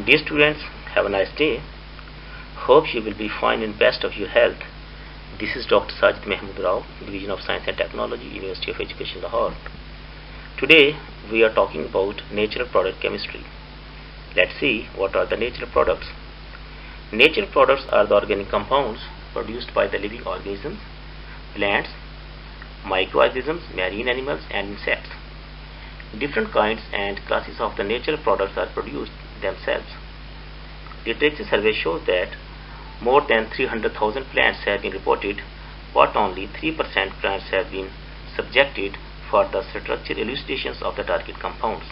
Dear students, have a nice day. Hope you will be fine in best of your health. This is Dr. Sajid Mahmood Rao, Division of Science and Technology, University of Education, Lahore. Today we are talking about natural product chemistry. Let's see what are the natural products. Natural products are the organic compounds produced by the living organisms, plants, microorganisms, marine animals and insects. Different kinds and classes of the natural products are produced themselves. Literature survey shows that more than 300,000 plants have been reported, but only 3% plants have been subjected for the structural elucidations of the target compounds.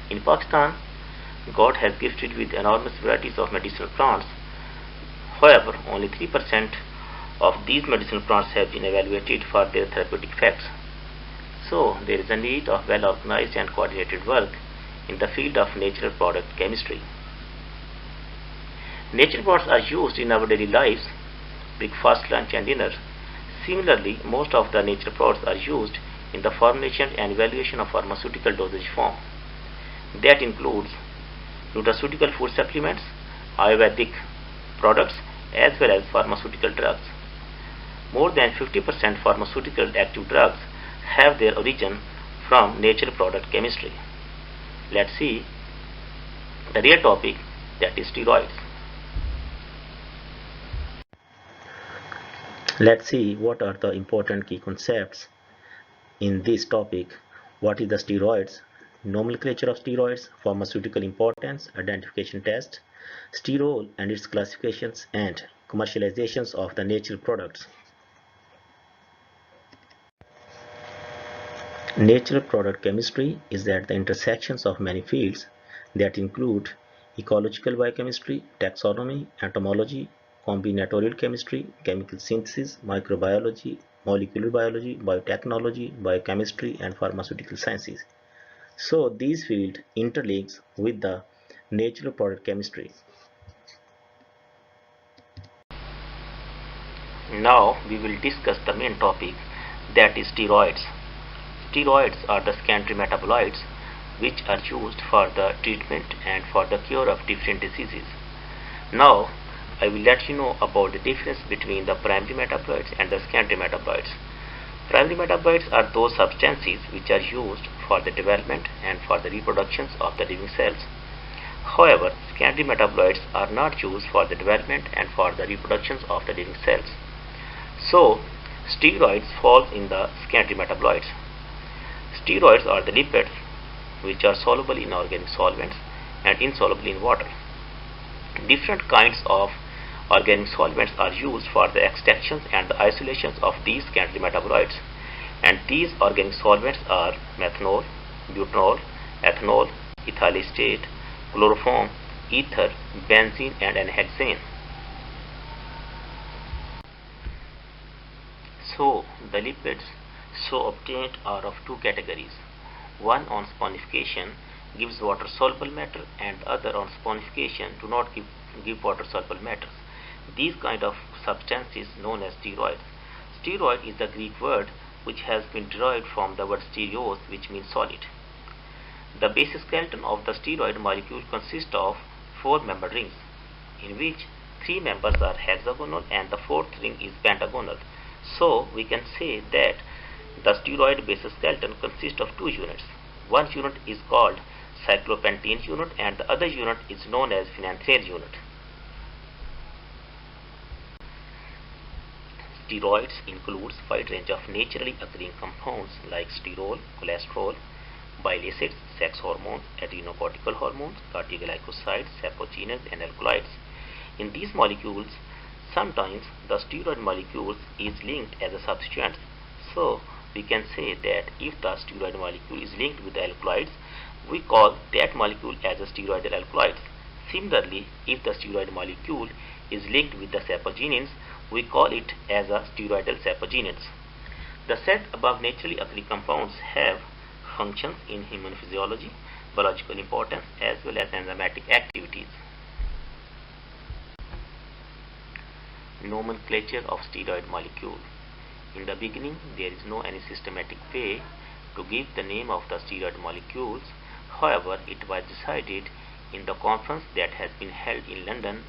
In Pakistan, God has gifted with enormous varieties of medicinal plants. However, only 3% of these medicinal plants have been evaluated for their therapeutic effects. So, there is a need of well-organized and coordinated work in the field of natural product chemistry. Natural products are used in our daily lives, breakfast, lunch and dinner. Similarly, most of the natural products are used in the formulation and evaluation of pharmaceutical dosage form. That includes nutraceutical food supplements, Ayurvedic products as well as pharmaceutical drugs. More than 50% pharmaceutical active drugs have their origin from natural product chemistry. Let's see the real topic, that is steroids. Let's see what are the important key concepts in this topic. What is the steroids? Nomenclature of steroids, pharmaceutical importance, identification test, steroid and its classifications, and commercializations of the natural products. Natural product chemistry is at the intersections of many fields that include ecological biochemistry, taxonomy, entomology, combinatorial chemistry, chemical synthesis, microbiology, molecular biology, biotechnology, biochemistry, and pharmaceutical sciences. So these fields interlinks with the natural product chemistry. Now we will discuss the main topic, that is steroids. Steroids are the secondary metabolites which are used for the treatment and for the cure of different diseases. Now I will let you know about the difference between the primary metabolites and the secondary metabolites. Primary metabolites are those substances which are used for the development and for the reproduction of the living cells. However, secondary metabolites are not used for the development and for the reproduction of the living cells. So, steroids fall in the secondary metabolites. Steroids are the lipids which are soluble in organic solvents and insoluble in water. Different kinds of organic solvents are used for the extractions and the isolations of these secondary metabolites, and these organic solvents are methanol, butanol, ethanol, ethyl acetate, chloroform, ether, benzene and n-hexane. So the lipids so obtained are of two categories. One on saponification gives water soluble matter, and the other on saponification do not give water soluble matters. These kind of substances known as steroids. Steroid is the Greek word which has been derived from the word stereos, which means solid. The basic skeleton of the steroid molecule consists of four-membered rings, in which three members are hexagonal and the fourth ring is pentagonal. So we can say that the steroid basic skeleton consists of two units. One unit is called cyclopentane unit and the other unit is known as phenanthral unit. Steroids includes wide range of naturally occurring compounds like sterol, cholesterol, bile acids, sex hormones, adrenocortical hormones, cardioglycosides, sapogenins, and alkaloids. In these molecules, sometimes the steroid molecule is linked as a substituent. So we can say that if the steroid molecule is linked with the alkaloids, we call that molecule as a steroidal alkaloids. Similarly, if the steroid molecule is linked with the sapogenins, we call it as a steroidal sapogenins. The said above naturally occurring compounds have functions in human physiology, biological importance as well as enzymatic activities. Nomenclature of steroid molecule. In the beginning, there is no any systematic way to give the name of the steroid molecules. However, it was decided in the conference that has been held in London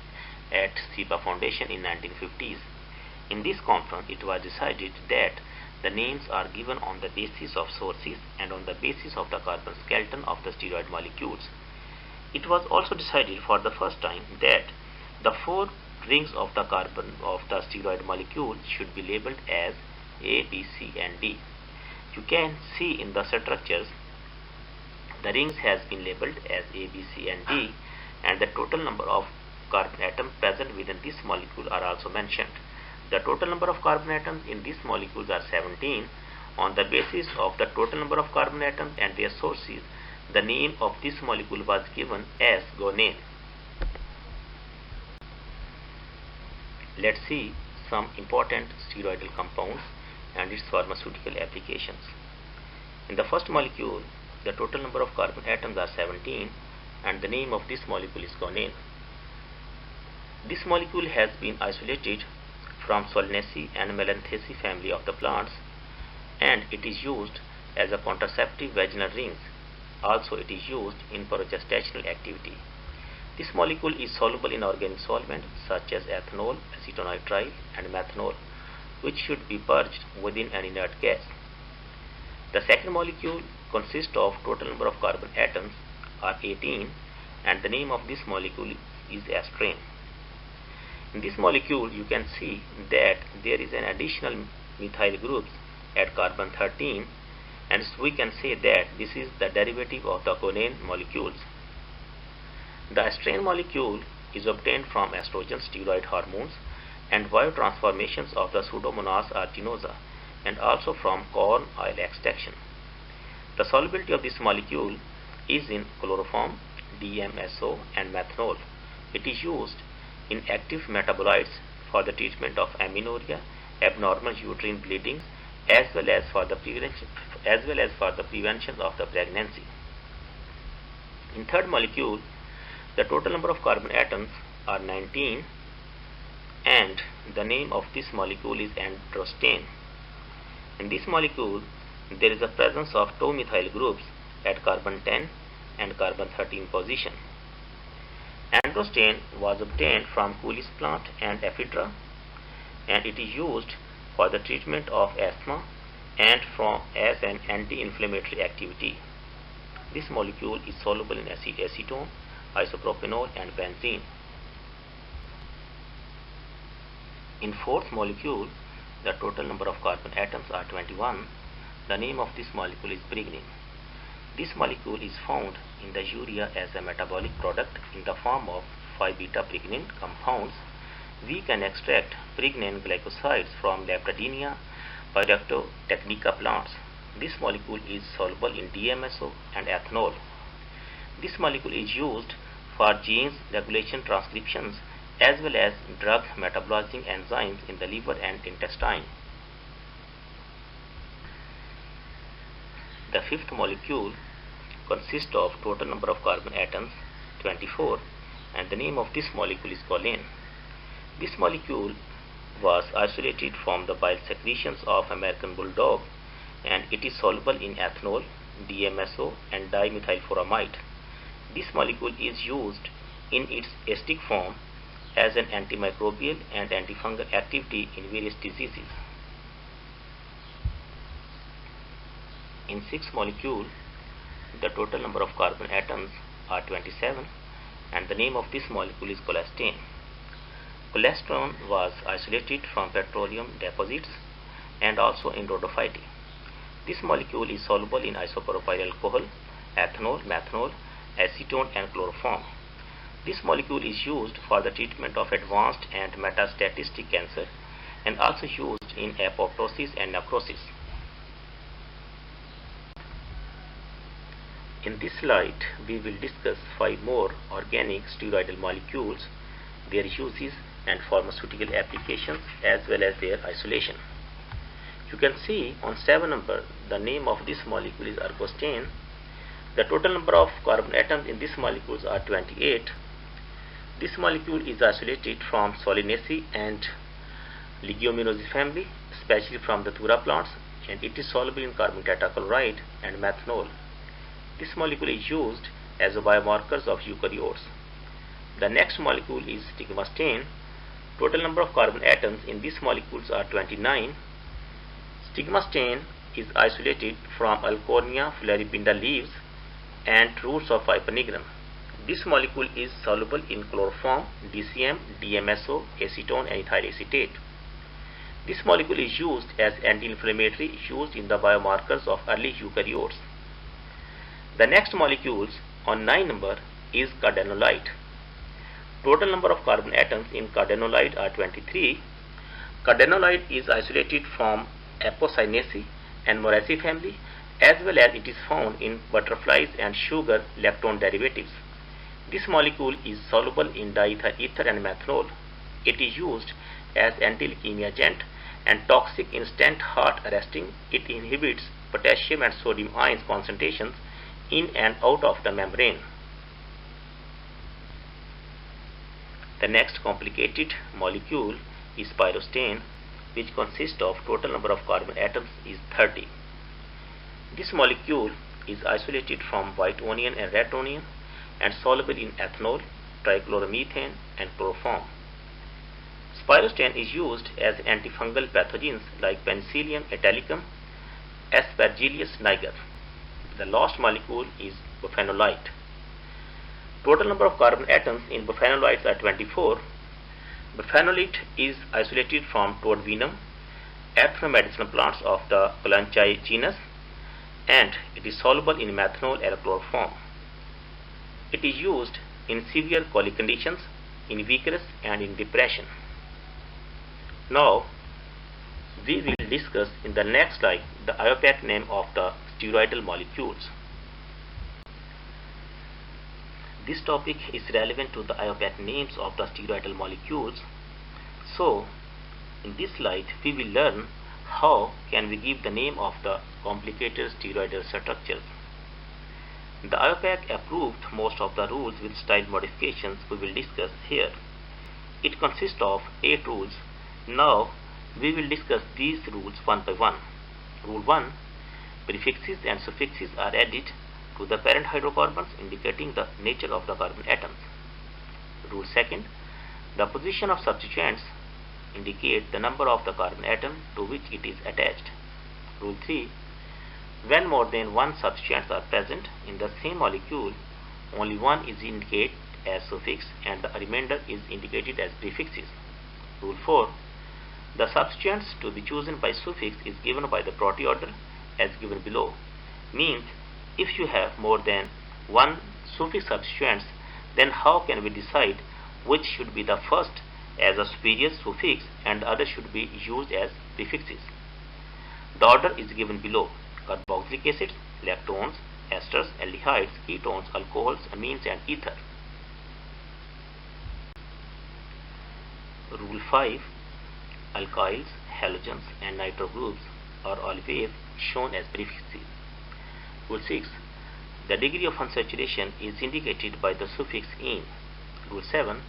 at SIPA Foundation in 1950s. In this conference, it was decided that the names are given on the basis of sources and on the basis of the carbon skeleton of the steroid molecules. It was also decided for the first time that the 4 rings of the carbon of the steroid molecule should be labeled as A, B, C and D. You can see in the structures the rings has been labeled as A, B, C and D, and the total number of carbon atoms present within this molecule are also mentioned. The total number of carbon atoms in these molecules are 17. On the basis of the total number of carbon atoms and their sources, the name of this molecule was given as guanine. Let's see some important steroidal compounds and its pharmaceutical applications. In the first molecule, the total number of carbon atoms are 17 and the name of this molecule is guanine. This molecule has been isolated from Solanaceae and Melanthacea family of the plants, and it is used as a contraceptive vaginal rings. Also, it is used in progestational activity. This molecule is soluble in organic solvents such as ethanol, acetonitrile, and methanol, which should be purged within an inert gas. The second molecule consists of total number of carbon atoms are 18, and the name of this molecule is aspirin. In this molecule, you can see that there is an additional methyl group at carbon 13, and so we can say that this is the derivative of the guanine molecules. The aspirin molecule is obtained from estrogen steroid hormones and biotransformations of the Pseudomonas aeruginosa, and also from corn oil extraction. The solubility of this molecule is in chloroform, DMSO, and methanol. It is used in active metabolites for the treatment of amenorrhea, abnormal uterine bleeding, as well as for the prevention of the pregnancy. In third molecule, the total number of carbon atoms are 19, and the name of this molecule is androsten. In this molecule, there is a presence of 2 methyl groups at carbon 10 and carbon 13 position. Androsten was obtained from Coulis plant and ephedra, and it is used for the treatment of asthma and as an anti-inflammatory activity. This molecule is soluble in acetone, isopropanol, and benzene. In fourth molecule, the total number of carbon atoms are 21. The name of this molecule is pregnine. This molecule is found in the urea as a metabolic product in the form of 5-beta-pregnine compounds. We can extract pregnine glycosides from Labradenia pyractotechnica plants. This molecule is soluble in DMSO and ethanol. This molecule is used for genes regulation transcriptions as well as drug metabolizing enzymes in the liver and intestine. The fifth molecule consists of total number of carbon atoms 24, and the name of this molecule is choline. This molecule was isolated from the bile secretions of American bulldog, and it is soluble in ethanol, DMSO, and dimethylfuramide. This molecule is used in its acetic form as an antimicrobial and antifungal activity in various diseases. In sixth molecule, the total number of carbon atoms are 27, and the name of this molecule is cholesterol. Cholesterol was isolated from petroleum deposits and also in rhodophyte. This molecule is soluble in isopropyl alcohol, ethanol, methanol, acetone, and chloroform. This molecule is used for the treatment of advanced and metastatic cancer, and also used in apoptosis and necrosis. In this slide, we will discuss 5 more organic steroidal molecules, their uses and pharmaceutical applications, as well as their isolation. You can see on 7 number, the name of this molecule is ergostane. The total number of carbon atoms in these molecules are 28. This molecule is isolated from Solanaceae and Leguminosae family, especially from the Thura plants, and it is soluble in carbon tetrachloride and methanol. This molecule is used as biomarkers of eukaryotes. The next molecule is stigmastane. Total number of carbon atoms in these molecules are 29. Stigmastane is isolated from Alchornea floribunda leaves and roots of Viper nigrum. This molecule is soluble in chloroform, DCM, DMSO, acetone and ethyl acetate. This molecule is used as anti-inflammatory used in the biomarkers of early eukaryotes. The next molecules on 9 number is cardenolite. Total number of carbon atoms in cardenolite are 23. Cardenolite is isolated from Apocynaceae and Moraceae family, as well as it is found in butterflies and sugar lactone derivatives. This molecule is soluble in diether ether and methanol. It is used as anti-leukemia agent and toxic in stent heart arresting. It inhibits potassium and sodium ions concentrations in and out of the membrane. The next complicated molecule is pyrostane, which consists of total number of carbon atoms is 30. This molecule is isolated from white onion and red onion and soluble in ethanol, trichloromethane and chloroform. Pyrostane is used as antifungal pathogens like Penicillium italicum, Aspergillus niger. The last molecule is bufenolite. Total number of carbon atoms in bufenolites are 24. Bufenolite is isolated from Toadvenum, ethnomedicinal plants of the Kalanchae genus, and it is soluble in methanol and chloroform. It is used in severe colic conditions, in vigorous and in depression. Now, we will discuss in the next slide the IUPAC name of the steroidal molecules. This topic is relevant to the IUPAC names of the steroidal molecules. So, in this slide, we will learn how can we give the name of the complicated steroidal structures. The IUPAC approved most of the rules with style modifications we will discuss here. It consists of 8 rules. Now, we will discuss these rules one by one. Rule 1. Prefixes and suffixes are added to the parent hydrocarbons indicating the nature of the carbon atoms. Rule 2. The position of substituents indicate the number of the carbon atom to which it is attached. Rule 3. When more than one substituents are present in the same molecule, only one is indicated as suffix and the remainder is indicated as prefixes. Rule 4. The substituents to be chosen by suffix is given by the Protea order as given below. Means, if you have more than one suffix substituents, then how can we decide which should be the first as a superior suffix and the other should be used as prefixes? The order is given below: carboxylic acids, lactones, esters, aldehydes, ketones, alcohols, amines and ether. Rule 5. Alkyls, halogens and nitro groups are always shown as prefixes. Rule 6. The degree of unsaturation is indicated by the suffix "-ine". Rule 7.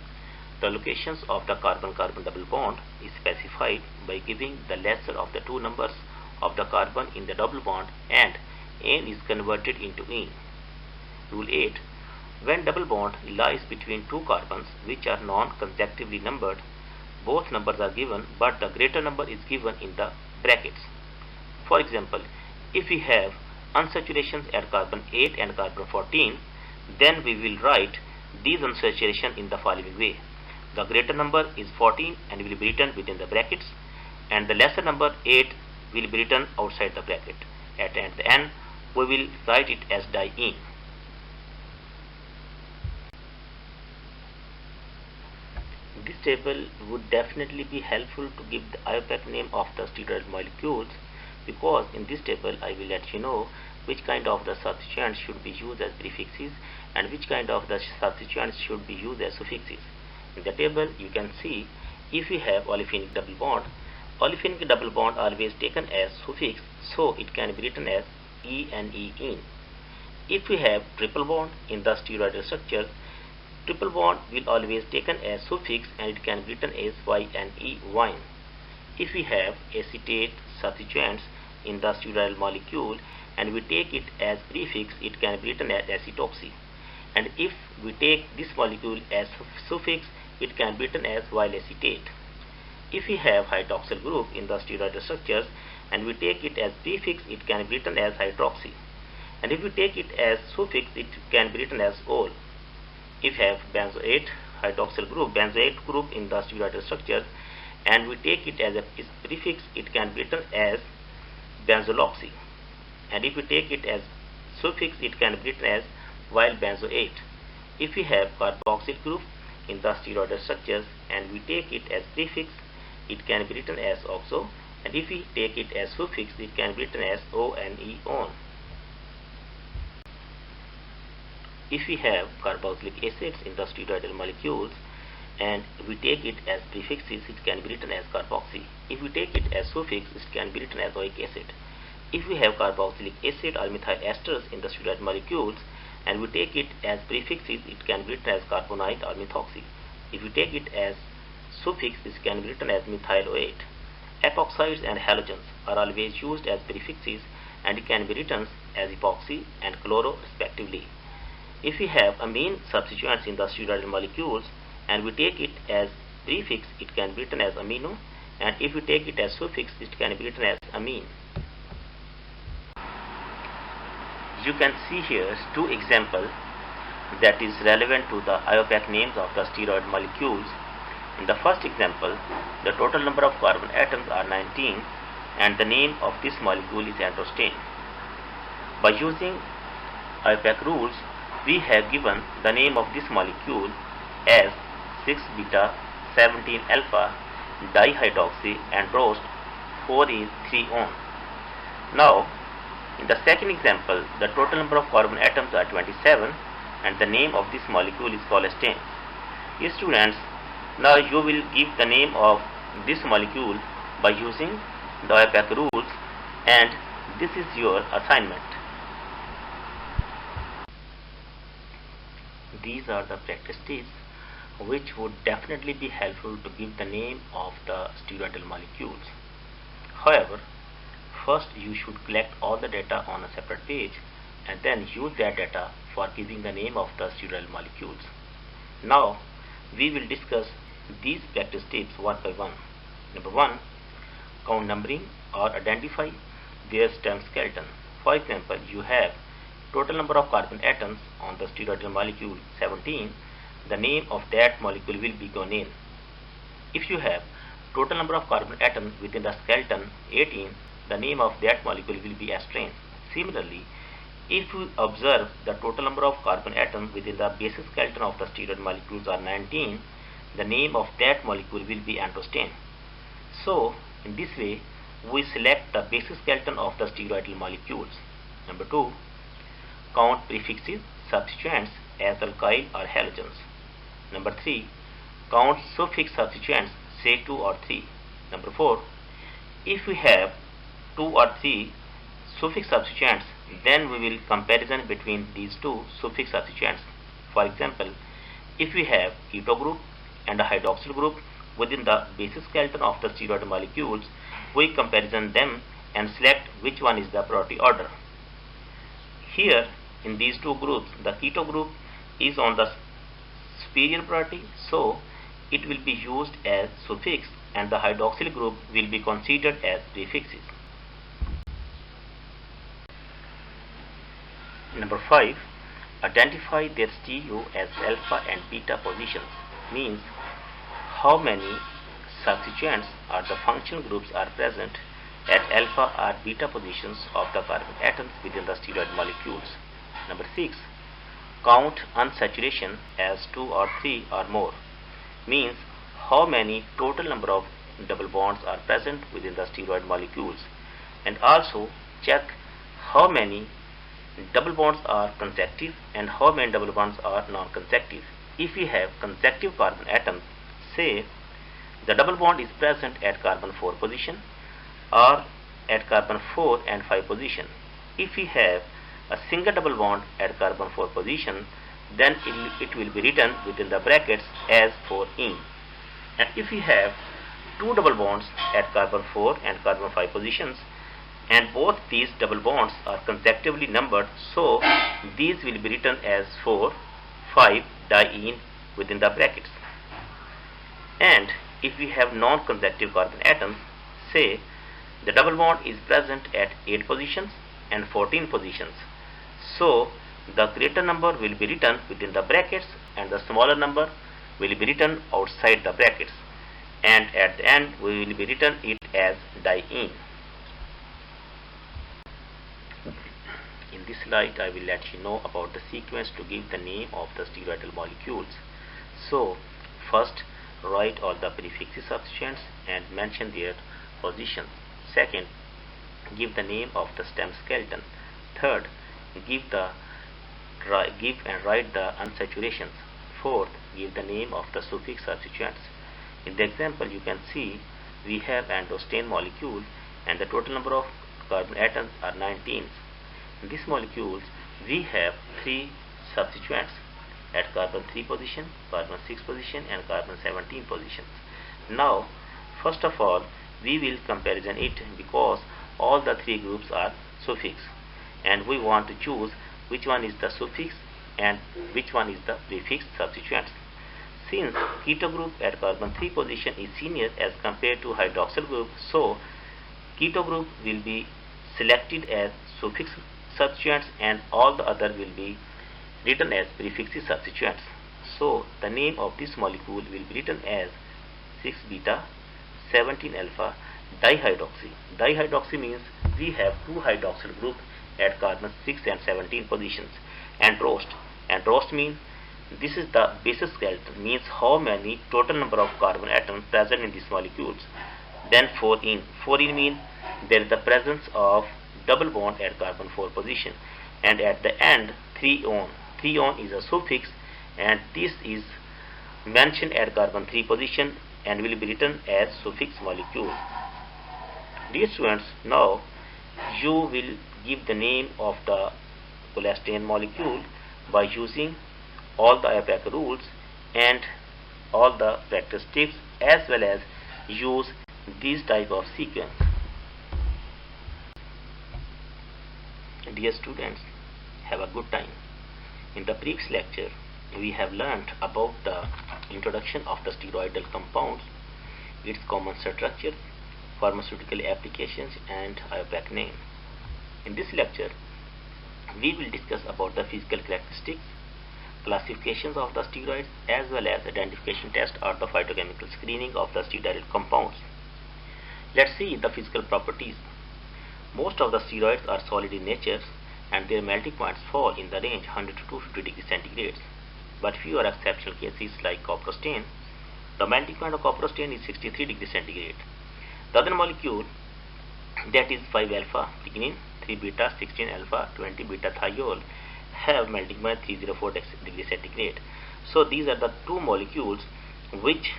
The locations of the carbon-carbon double bond is specified by giving the lesser of the two numbers of the carbon in the double bond and "-ane" is converted into "-ine". Rule 8. When double bond lies between two carbons which are non-consecutively numbered, both numbers are given but the greater number is given in the brackets. For example, if we have unsaturations at carbon 8 and carbon 14, then we will write these unsaturation in the following way: the greater number is 14 and will be written within the brackets, and the lesser number 8 will be written outside the bracket. At the end, we will write it as di-ene. This table would definitely be helpful to give the IUPAC name of the steroidal molecules, because in this table I will let you know which kind of the substituents should be used as prefixes and which kind of the substituents should be used as suffixes. In the table you can see, if we have olefinic double bond always taken as suffix, so it can be written as "ene". If we have triple bond in the steroidal structure, triple bond will always taken as suffix and it can be written as "yne", wine. If we have acetate substituents in the steroidal molecule and we take it as prefix, it can be written as acetoxy. and if we take this molecule as suffix, it can be written as vinyl acetate. If we have hydroxyl group in the steroidal structures and we take it as prefix, it can be written as hydroxy, and if we take it as suffix, it can be written as ol. If we have benzoate hydroxyl group, benzoate group in the steroidal structures, and we take it as a prefix, it can be written as benzoloxy, and if we take it as suffix, it can be written as vinyl benzoate. If we have carboxyl group in the steroidal structures and we take it as prefix, it can be written as oxo, and if we take it as suffix, it can be written as one, on. If we have carboxylic acids in the steroidal molecules and we take it as prefixes, it can be written as carboxy. If we take it as suffix, it can be written as oic acid. If we have carboxylic acid or methyl esters in the steroid molecules and we take it as prefixes, it can be written as carbonite or methoxy. If we take it as suffix, it can be written as methyloate. Epoxides and halogens are always used as prefixes and it can be written as epoxy and chloro respectively. If we have amine substituents in the steroidal molecules and we take it as prefix, it can be written as amino, and if we take it as suffix, it can be written as amine. You can see here two examples that is relevant to the IUPAC names of the steroid molecules. In the first example, the total number of carbon atoms are 19 and the name of this molecule is androsten. By using IUPAC rules, we have given the name of this molecule as 6-beta 17-alpha dihydroxy androst 4-3-on. Now, in the second example, the total number of carbon atoms are 27 and the name of this molecule is colistin. Students, now you will give the name of this molecule by using the IUPAC rules, and this is your assignment. These are the practice tips which would definitely be helpful to give the name of the steroidal molecules. However, first you should collect all the data on a separate page and then use that data for giving the name of the steroidal molecules. Now we will discuss these practice tips one by one. Number 1. Count numbering or identify their stem skeleton. For example, you have total number of carbon atoms on the steroidal molecule 17, the name of that molecule will be guanine. If you have total number of carbon atoms within the skeleton 18, the name of that molecule will be astrain. Similarly, if you observe the total number of carbon atoms within the basic skeleton of the steroid molecules are 19, the name of that molecule will be androsten. So, in this way, we select the basic skeleton of the steroidal molecules. Number 2. Count prefixes, substituents as alkyl or halogens. Number 3. Count suffix substituents, say 2 or 3. Number 4. If we have 2 or 3 suffix substituents, then we will comparison between these two suffix substituents. For example, if we have keto group and a hydroxyl group within the basic skeleton of the steroid molecules, we comparison them and select which one is the priority order. Here in these two groups, the keto group is on the superior priority, so it will be used as suffix, and the hydroxyl group will be considered as prefixes. Number 5. Identify their stereo as alpha and beta positions. Means how many substituents or the functional groups are present at alpha or beta positions of the carbon atoms within the steroid molecules. Number 6. Count unsaturation as 2 or 3 or more. Means how many total number of double bonds are present within the steroid molecules, and also check how many double bonds are consecutive and how many double bonds are non-consecutive. If we have consecutive carbon atoms, say the double bond is present at carbon 4 position or at carbon 4 and 5 position. If we have a single double bond at carbon 4 position, then it will be written within the brackets as 4-ene. And if we have two double bonds at carbon 4 and carbon 5 positions, and both these double bonds are consecutively numbered, so these will be written as 4 5-diene within the brackets. And if we have non-consecutive carbon atoms, say the double bond is present at 8 positions and 14 positions, so the greater number will be written within the brackets and the smaller number will be written outside the brackets, and at the end we will be written it as diene. In this slide I will let you know about the sequence to give the name of the stereoidal molecules. So first, write all the prefixes substituents and mention their position. Second, give the name of the stem skeleton. Third, give and write the unsaturations. Fourth, give the name of the suffix substituents. In the example you can see we have androstenedione molecule and the total number of carbon atoms are 19. In this molecule we have 3 substituents at carbon 3 position, carbon 6 position and carbon 17 positions. Now first of all we will comparison it because all the 3 groups are suffix and we want to choose which one is the suffix and which one is the prefix substituents. Since keto group at carbon 3 position is senior as compared to hydroxyl group, so keto group will be selected as suffix substituents and all the other will be written as prefixes substituents. So the name of this molecule will be written as 6-beta 17-alpha dihydroxy. Dihydroxy means we have 2 hydroxyl group at carbon 6 and 17 positions. Androst means this is the basis skeleton, means how many total number of carbon atoms present in these molecules. Then 4-ene. 4-ene means there is the presence of double bond at carbon 4 position, and at the end 3-one. 3-one is a suffix and this is mentioned at carbon 3 position and will be written as suffix molecule. Dear students, now you will give the name of the cholesterol molecule by using all the IUPAC rules and all the practice tips, as well as use this type of sequence. Dear students, have a good time. In the previous lecture we have learnt about the introduction of the steroidal compounds, its common structure, pharmaceutical applications and IUPAC name. In this lecture we will discuss about the physical characteristics, classifications of the steroids, as well as identification test or the phytochemical screening of the steroidal compounds. Let's see the physical properties. Most of the steroids are solid in nature and their melting points fall in the range 100 to 250 degrees centigrade. But few are exceptional cases like coprostane. The melting point of coprostane is 63 degrees centigrade. The other molecule, that is 5-alpha thickenin, 3-beta 16-alpha 20-beta thiol, have melting point 304 degrees centigrade. So these are the 2 molecules which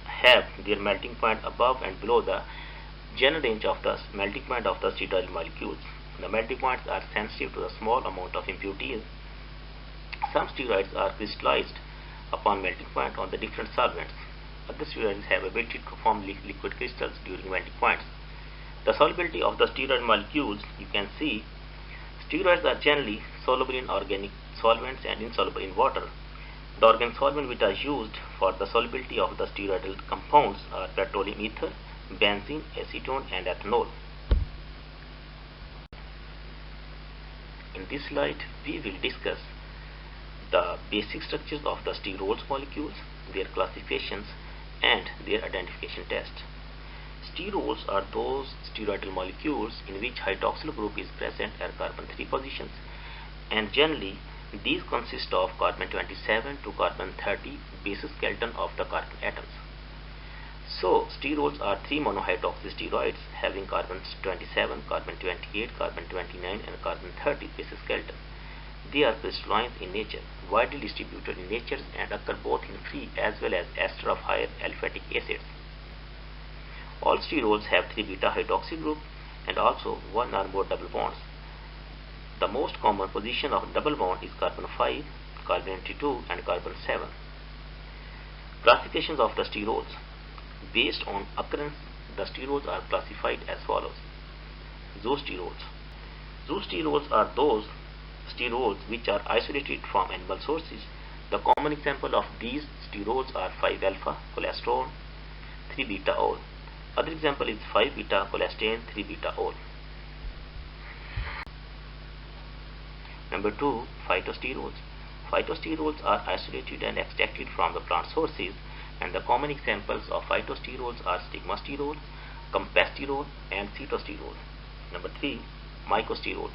have their melting point above and below the general range of the melting point of the steroidal molecules. The melting points are sensitive to the small amount of impurities. Some steroids are crystallized upon melting point on the different solvents. Other steroids have ability to form liquid crystals during melting points. The solubility of the steroid molecules, you can see steroids are generally soluble in organic solvents and insoluble in water. The organic solvents which are used for the solubility of the steroidal compounds are petroleum ether, benzene, acetone and ethanol. In this slide we will discuss the basic structures of the sterols molecules, their classifications and their identification test. Sterols are those steroidal molecules in which hydroxyl group is present at carbon 3 positions, and generally these consist of carbon 27 to carbon 30 basis skeleton of the carbon atoms. So sterols are 3 monohydroxy steroids having carbon 27, carbon 28, carbon 29 and carbon 30 basis skeleton. They are crystalline in nature, widely distributed in nature and occur both in free as well as ester of higher aliphatic acids. All sterols have 3-beta hydroxy group and also 1 or more double bonds. The most common position of double bond is carbon 5, carbon 22 and carbon 7. Classifications of the sterols. Based on occurrence, the sterols are classified as follows. Zoosterols. Zoosterols are those sterols which are isolated from animal sources. The common example of these sterols are 5-alpha cholesterol, 3-beta-ol. Other example is 5-beta-cholesterol, 3-beta-ol. Number 2, phytosterols. Phytosterols are isolated and extracted from the plant sources, and the common examples of phytosterols are stigmasterol, camptosterol, and cetosterol. Number 3, mycosterols.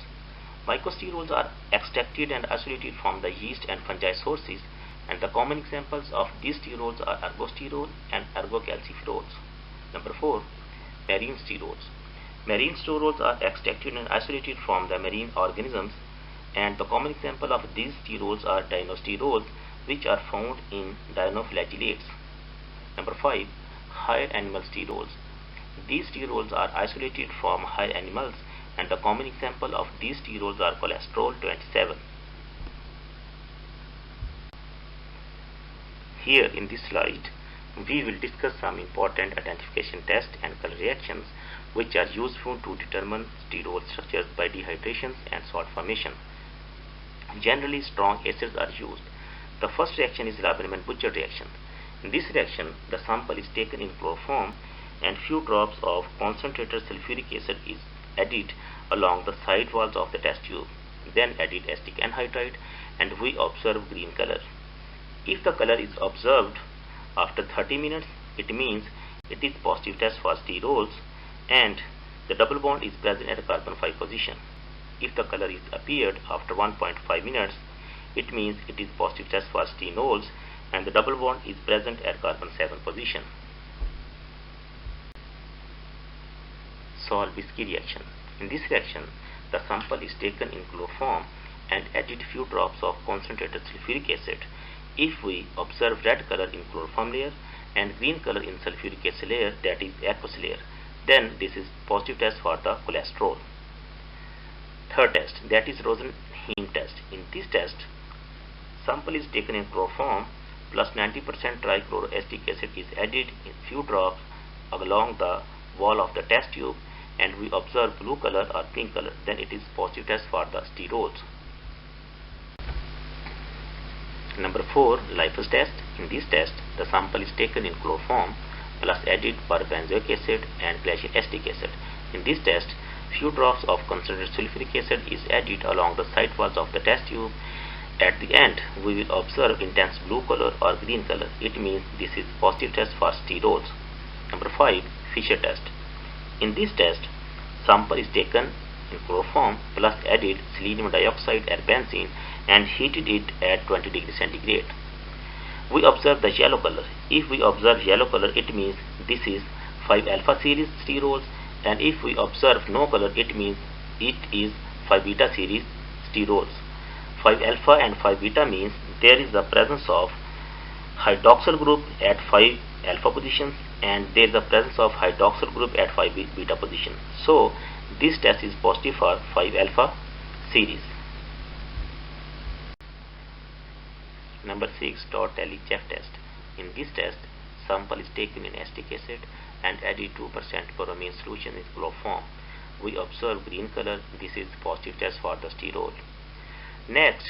Mycosterols are extracted and isolated from the yeast and fungi sources, and the common examples of these sterols are ergosterol and ergocalciferols. Number 4, marine sterols. Marine sterols are extracted and isolated from the marine organisms, and the common example of these sterols are dinosterols, which are found in dinoflagellates. Number 5, higher animal sterols. These sterols are isolated from higher animals, and the common example of these sterols are cholesterol 27. Here in this slide, we will discuss some important identification tests and color reactions which are useful to determine sterol structures by dehydrations and salt formation. Generally, strong acids are used. The first reaction is Lieberman-Butcher reaction. In this reaction, the sample is taken in chloroform and few drops of concentrated sulfuric acid is added along the side walls of the test tube. Then added acetic anhydride and we observe green color. If the color is observed after 30 minutes, it means it is positive test for sterols and the double bond is present at a carbon 5 position. If the color is appeared after 1.5 minutes, it means it is positive test for stenols and the double bond is present at carbon 7 position. Sol-Biskey reaction. In this reaction, the sample is taken in chloroform and added few drops of concentrated sulfuric acid. If we observe red color in chloroform layer and green color in sulfuric acid layer, that is aqueous layer, then this is positive test for the cholesterol. Third test, that is Rosen-Heim test. In this test, sample is taken in chloroform plus 90% trichloroacetic acid is added in few drops along the wall of the test tube and we observe blue color or pink color, then it is positive test for the sterols. Number 4, Lipase test. In this test, the sample is taken in chloroform plus added perbenzoic acid and glacial acetic acid. In this test, few drops of concentrated sulfuric acid is added along the side walls of the test tube. At the end, we will observe intense blue color or green color. It means this is positive test for sterols. Number 5, Fischer test. In this test, sample is taken in chloroform plus added selenium dioxide or benzene and heated it at 20 degrees centigrade. We observe the yellow color. If we observe yellow color, it means this is 5-alpha series sterols, and if we observe no color, it means it is 5-beta series sterols. 5-alpha and 5-beta means there is the presence of hydroxyl group at 5-alpha positions and there is the presence of hydroxyl group at 5-beta position. So this test is positive for 5-alpha series. Number 6, Tortelli-Chaff test. In this test, sample is taken in acetic acid and added 2% chloramine solution in chloroform. We observe green color. This is positive test for the sterol. Next,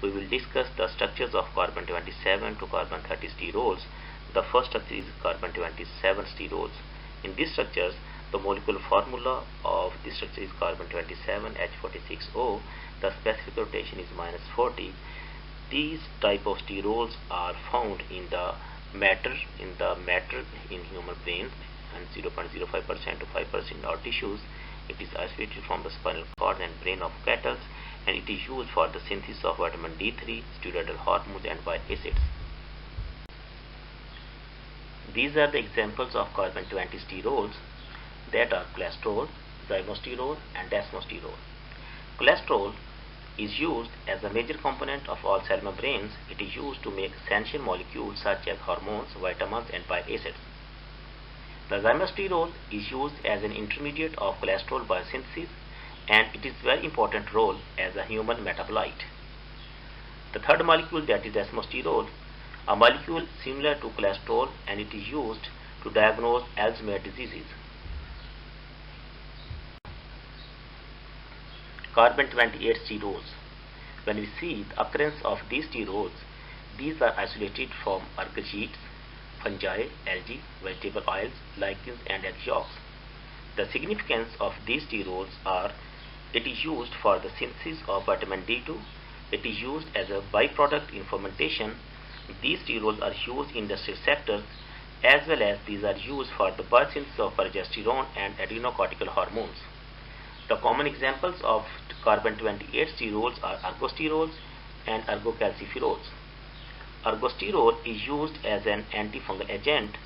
we will discuss the structures of carbon 27 to carbon 30 sterols. The first structure is carbon 27 sterols. In these structures, the molecular formula of this structure is carbon 27 H46O. The specific rotation is -40. These type of sterols are found in the matter in human brain and 0.05% to 5% in our tissues. It is isolated from the spinal cord and brain of cattle, and it is used for the synthesis of vitamin D3, steroidal hormones, and bile acids. These are the examples of carbon 20 sterols, that are cholesterol, zymosterol, and desmosterol. Cholesterol is used as a major component of all cell membranes. It is used to make essential molecules such as hormones, vitamins, and bile acids. The zymosterol is used as an intermediate of cholesterol biosynthesis, and it is very important role as a human metabolite. The third molecule, that is desmosterol, a molecule similar to cholesterol, and it is used to diagnose Alzheimer's diseases. Carbon 28 sterols. When we see the occurrence of these sterols, These are isolated from ergogetes, fungi, algae, vegetable oils, lichens, and egg yolks. The significance of these sterols are: it is used for the synthesis of vitamin D2, it is used as a byproduct in fermentation. These sterols are used in industrial sectors, as well as these are used for the biosynthesis of progesterone and adrenocortical hormones. The common examples of carbon-28 sterols are ergosterols and ergocalciferols. Ergosterol is used as an antifungal agent,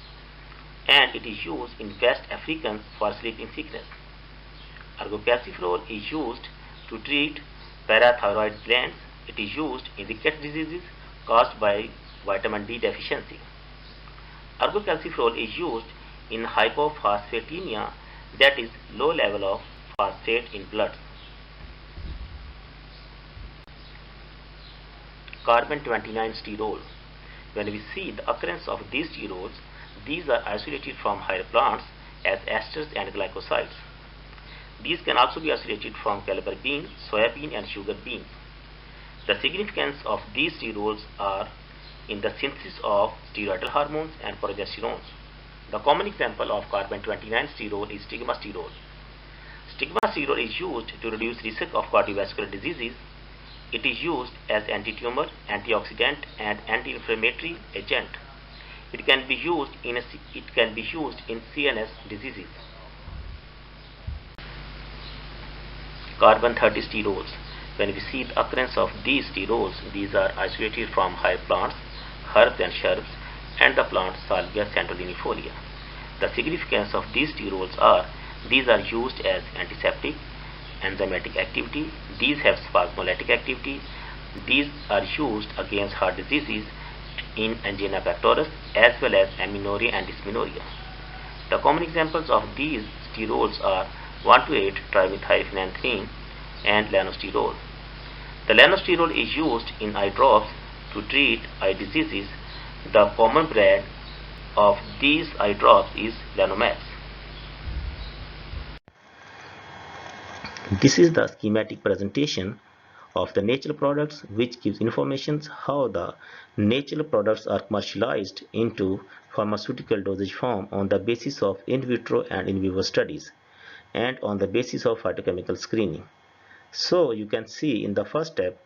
and it is used in West Africans for sleeping sickness. Ergocalciferol is used to treat parathyroid glands. It is used in rickets diseases caused by vitamin D deficiency. Ergocalciferol is used in hypophosphatemia, that is, low level of phosphate in blood. Carbon-29 sterol. When we see the occurrence of these sterols, these are isolated from higher plants as esters and glycosides. These can also be isolated from caliber beans, soybean, and sugar beans. The significance of these sterols are in the synthesis of steroidal hormones and progesterones. The common example of carbon-29 sterol is stigmasterol. Stigmasterol is used to reduce risk of cardiovascular diseases. It is used as anti-tumor, antioxidant, and anti-inflammatory agent. It can be used in CNS diseases. Carbon-30 sterols. When we see the occurrence of these sterols, these are isolated from higher plants, herbs and shrubs, and the plant Salvia centralinifolia. The significance of these sterols are: these are used as antiseptic, enzymatic activity, these have spasmolytic activity, these are used against heart diseases in angina pectoris as well as amenorrhea and dysmenorrhea. The common examples of these sterols are 1,2,8-trimethylphenanthine and lanosterol. The lanosterol is used in eye drops to treat eye diseases. The common brand of these eye drops is Lanomax. This is the schematic presentation of the natural products, which gives information how the natural products are commercialized into pharmaceutical dosage form on the basis of in vitro and in vivo studies and on the basis of phytochemical screening. So you can see in the first step,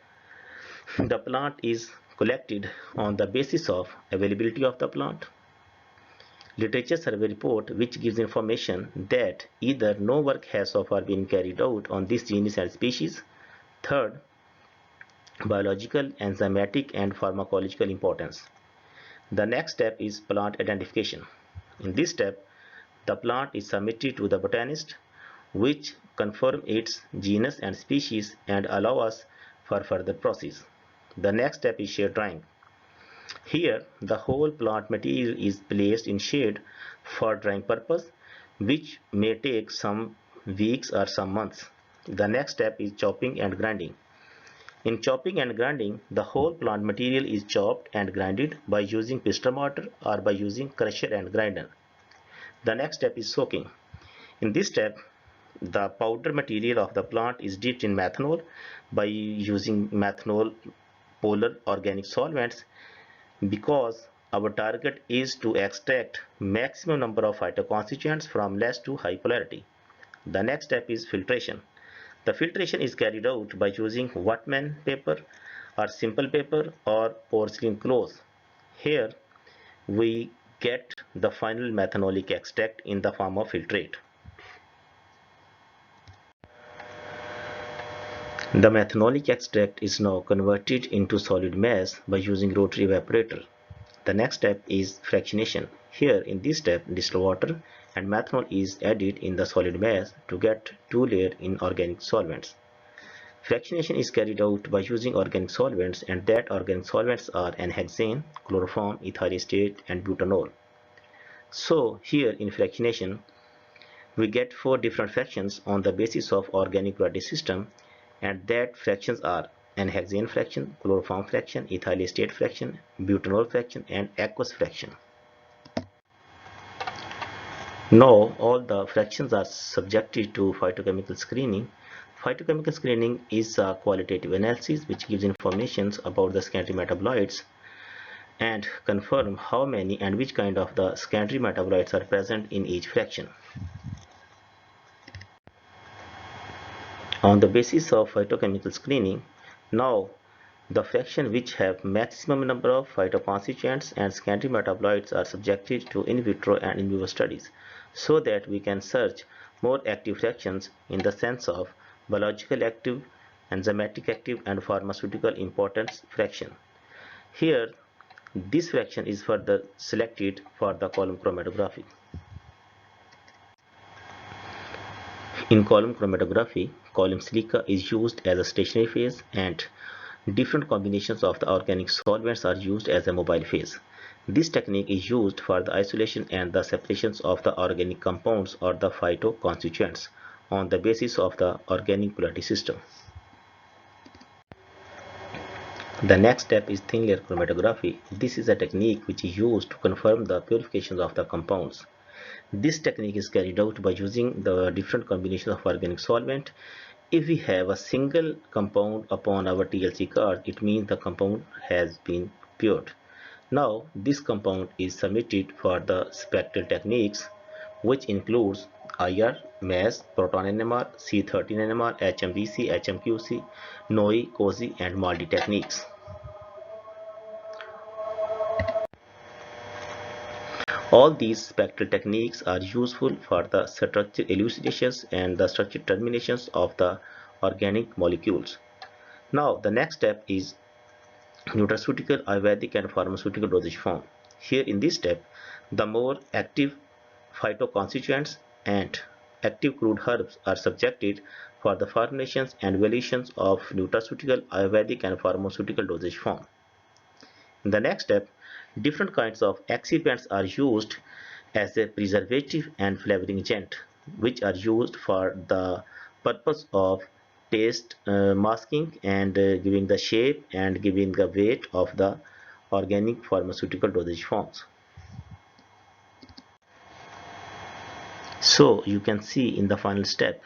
the plant is collected on the basis of availability of the plant, literature survey report, which gives information that either no work has so far been carried out on this genus and species. Third, biological, enzymatic, and pharmacological importance. The next step is plant identification. In this step, the plant is submitted to the botanist, which confirm its genus and species and allow us for further process. The next step is shade drying. Here, the whole plant material is placed in shade for drying purpose, which may take some weeks or some months. The next step is chopping and grinding. In chopping and grinding, the whole plant material is chopped and grinded by using piston mortar or by using crusher and grinder. The next step is soaking. In this step, the powder material of the plant is dipped in methanol by using methanol polar organic solvents, because our target is to extract maximum number of phytoconstituents from less to high polarity. The next step is filtration. The filtration is carried out by using Whatman paper or simple paper or porcelain cloth. Here we get the final methanolic extract in the form of filtrate. The methanolic extract is now converted into solid mass by using rotary evaporator. The next step is fractionation. Here in this step, distilled water and methanol is added in the solid mass to get two layers in organic solvents. Fractionation is carried out by using organic solvents, and that organic solvents are N-hexane, chloroform, ethyl acetate, and butanol. So here in fractionation, we get 4 different fractions on the basis of organic periodic system, and that fractions are N-hexane fraction, chloroform fraction, ethyl acetate fraction, butanol fraction, and aqueous fraction. Now all the fractions are subjected to phytochemical screening. Phytochemical screening is a qualitative analysis which gives information about the secondary metabolites and confirm how many and which kind of the secondary metabolites are present in each fraction. On the basis of phytochemical screening, now the fraction which have maximum number of phytoconstituents and secondary metabolites are subjected to in vitro and in vivo studies, so that we can search more active fractions in the sense of biological active, enzymatic active, and pharmaceutical importance fraction. Here, this fraction is further selected for the column chromatography. In column chromatography, column silica is used as a stationary phase and different combinations of the organic solvents are used as a mobile phase. This technique is used for the isolation and the separations of the organic compounds or the phytoconstituents on the basis of the organic polarity system. The next step is thin layer chromatography. This is a technique which is used to confirm the purification of the compounds. This technique is carried out by using the different combinations of organic solvent. If we have a single compound upon our TLC card, it means the compound has been pured. Now this compound is submitted for the spectral techniques, which includes IR, MAS, proton NMR, C13 NMR, HMVC, HMQC, NOE, COSY, and MALDI techniques. All these spectral techniques are useful for the structure elucidations and the structure terminations of the organic molecules. Now the next step is nutraceutical, Ayurvedic, and pharmaceutical dosage form. Here in this step, the more active phytoconstituents and active crude herbs are subjected for the formulations and evaluations of nutraceutical, Ayurvedic, and pharmaceutical dosage form. In the next step, different kinds of excipients are used as a preservative and flavoring agent, which are used for the purpose of taste masking and giving the shape and giving the weight of the organic pharmaceutical dosage forms. So you can see in the final step,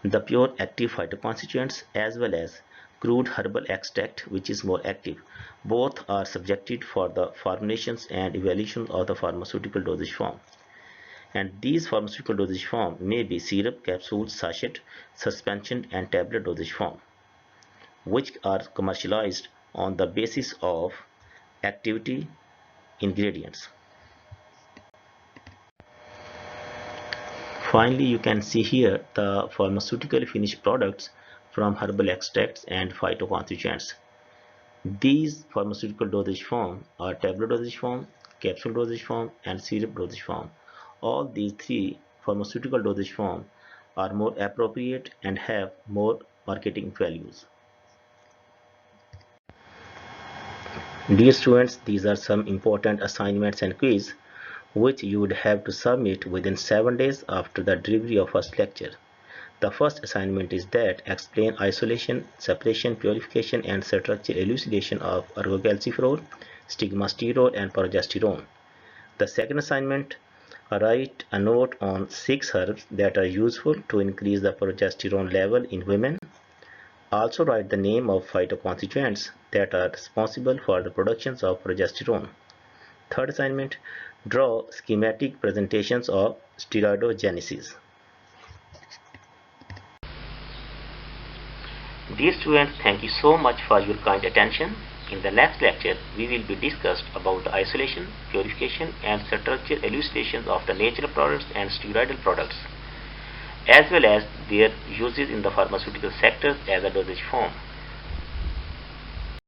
the pure active phytoconstituents as well as crude herbal extract, which is more active, both are subjected for the formulations and evaluation of the pharmaceutical dosage form. And these pharmaceutical dosage form may be syrup, capsule, sachet, suspension, and tablet dosage form, which are commercialized on the basis of activity ingredients. Finally, you can see here the pharmaceutical finished products from herbal extracts and phytoconstituents. These pharmaceutical dosage form are tablet dosage form, capsule dosage form, and syrup dosage form. All these three pharmaceutical dosage forms are more appropriate and have more marketing values. Dear students, these are some important assignments and quiz which you would have to submit within 7 days after the delivery of first lecture. The first assignment is that explain isolation, separation, purification, and structure elucidation of ergocalciferol, stigmasterol, and progesterone. The second assignment, write a note on 6 herbs that are useful to increase the progesterone level in women. Also write the name of phytoconstituents that are responsible for the production of progesterone. Third assignment, draw schematic presentations of steroidogenesis. Dear students, thank you so much for your kind attention. In the next lecture, we will be discussed about the isolation, purification, and structure elucidations of the natural products and steroidal products, as well as their uses in the pharmaceutical sector as a dosage form.